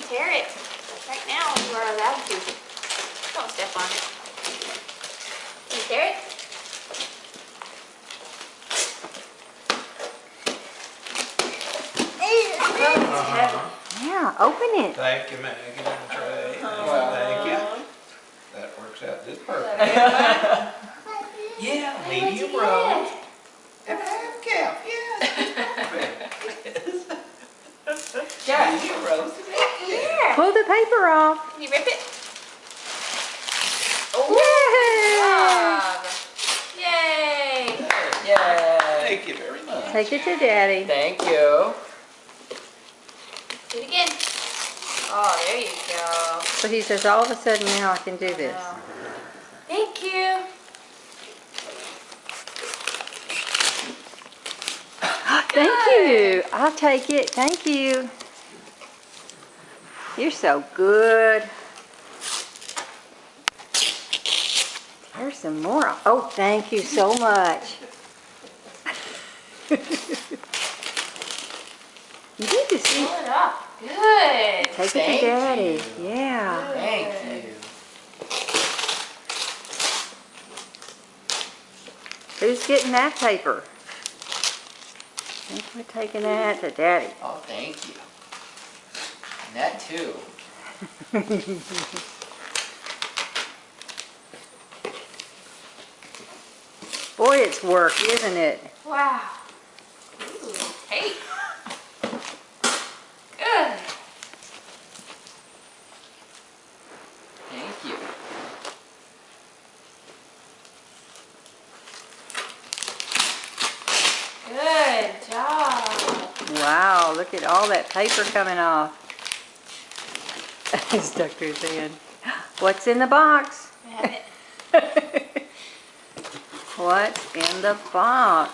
tear it. Right now, you are allowed to. Don't step on it. Can you tear it? Yeah, open it. Thank you, Megan and Trey. Thank you. That works out just perfect. Yeah, medium roast. And half cap, yes. Perfect. Yeah. Medium roast and half cap. Here. Pull the paper off. Can you rip it? Yay! Good job. Yay. Yay! Thank you very much. Take it to Daddy. Thank you. Do it again. Oh, there you go. So he says, all of a sudden now I can do this. Wow. Thank you. Thank you. I'll take it. Thank you. You're so good. Here's some more. Oh, thank you so much. You need to see. Pull it up. Good. Take it Thank to Daddy. you. Yeah. Thank you. Who's getting that paper? I think we're taking that to Daddy. Oh, thank you. And that too. Boy, it's work, isn't it? Wow. Ooh, hey. Good. Thank you. Good job. Wow, look at all that paper coming off. He stuck to his hand. What's in the box? Have it. What's in the box?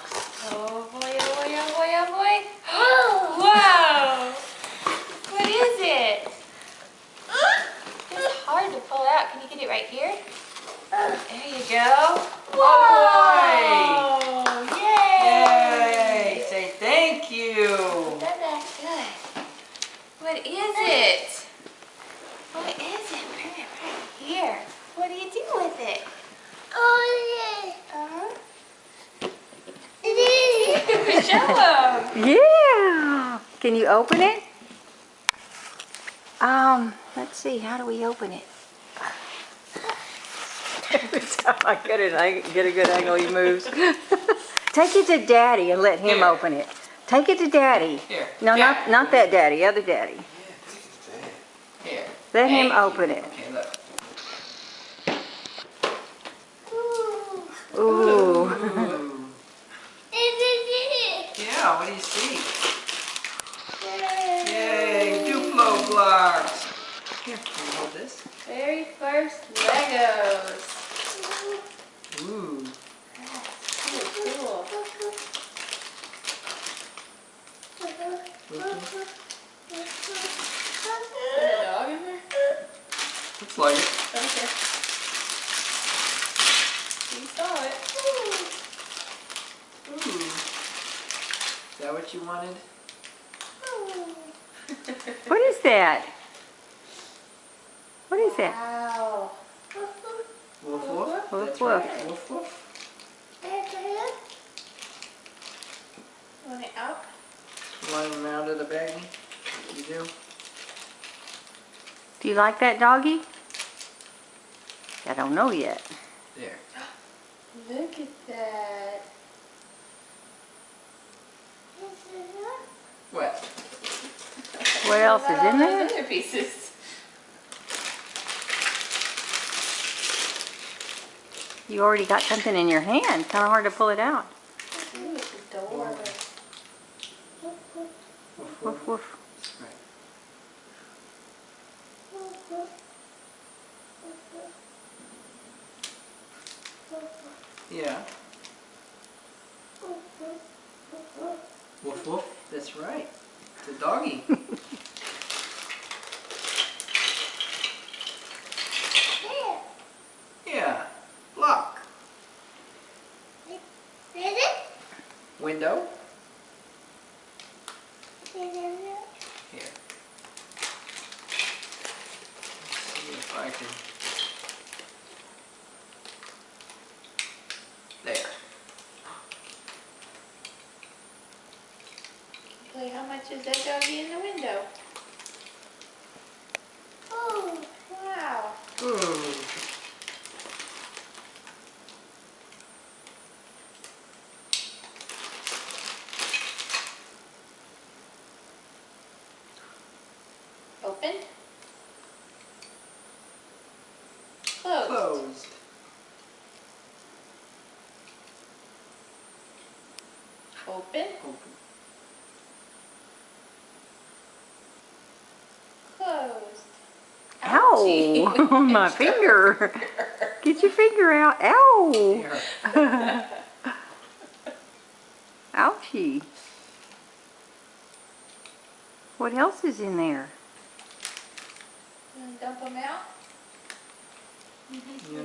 Oh boy, oh boy, oh boy, oh boy. Wow. What is it? It's hard to pull out. Can you get it right here? There you go. Oh, Whoa. Yay. Yay! Say thank you. Good. What is it? What is it? Bring it right here. What do you do with it? Uh-huh. Show 'em. Yeah. Can you open it? Let's see. How do we open it? Every time I get a good angle, he moves. Take it to Daddy and let him Here. open it. Take it to Daddy. Here. No, Yeah. not that Daddy. Other Daddy. Here. Let him Thank you. open it. Okay, look. Ooh. Ooh. Yeah, what do you see? Yay, Duplo blocks. Here, can you hold this? Very first Legos. Ooh. That's really cool. Is there a dog in there? Looks like it. Okay. You saw it. Ooh. Is that what you wanted? What is that? What is that? Wow. Woof woof. Woof, That's woof. right. Woof woof. Want it out? Line them out of the baggie. You do? Do you like that doggy? I don't know yet. There. Look at that. What? What else What is about in all there? those other pieces? You already got something in your hand. Kind of hard to pull it out. Ooh, it's a door. Woof Woof woof. Right. Yeah. Woof woof. That's right. It's a doggy. Yeah. Lock. Window. Here. I can. There. Wait, how much is that doggy in the window? Oh, wow. Ooh. Open. Closed. Closed. Open. Open. Closed. Ow! Ouchie. On my finger. Get your finger out. Ow! There. Ouchie. What else is in there? You wanna dump them out? Yeah.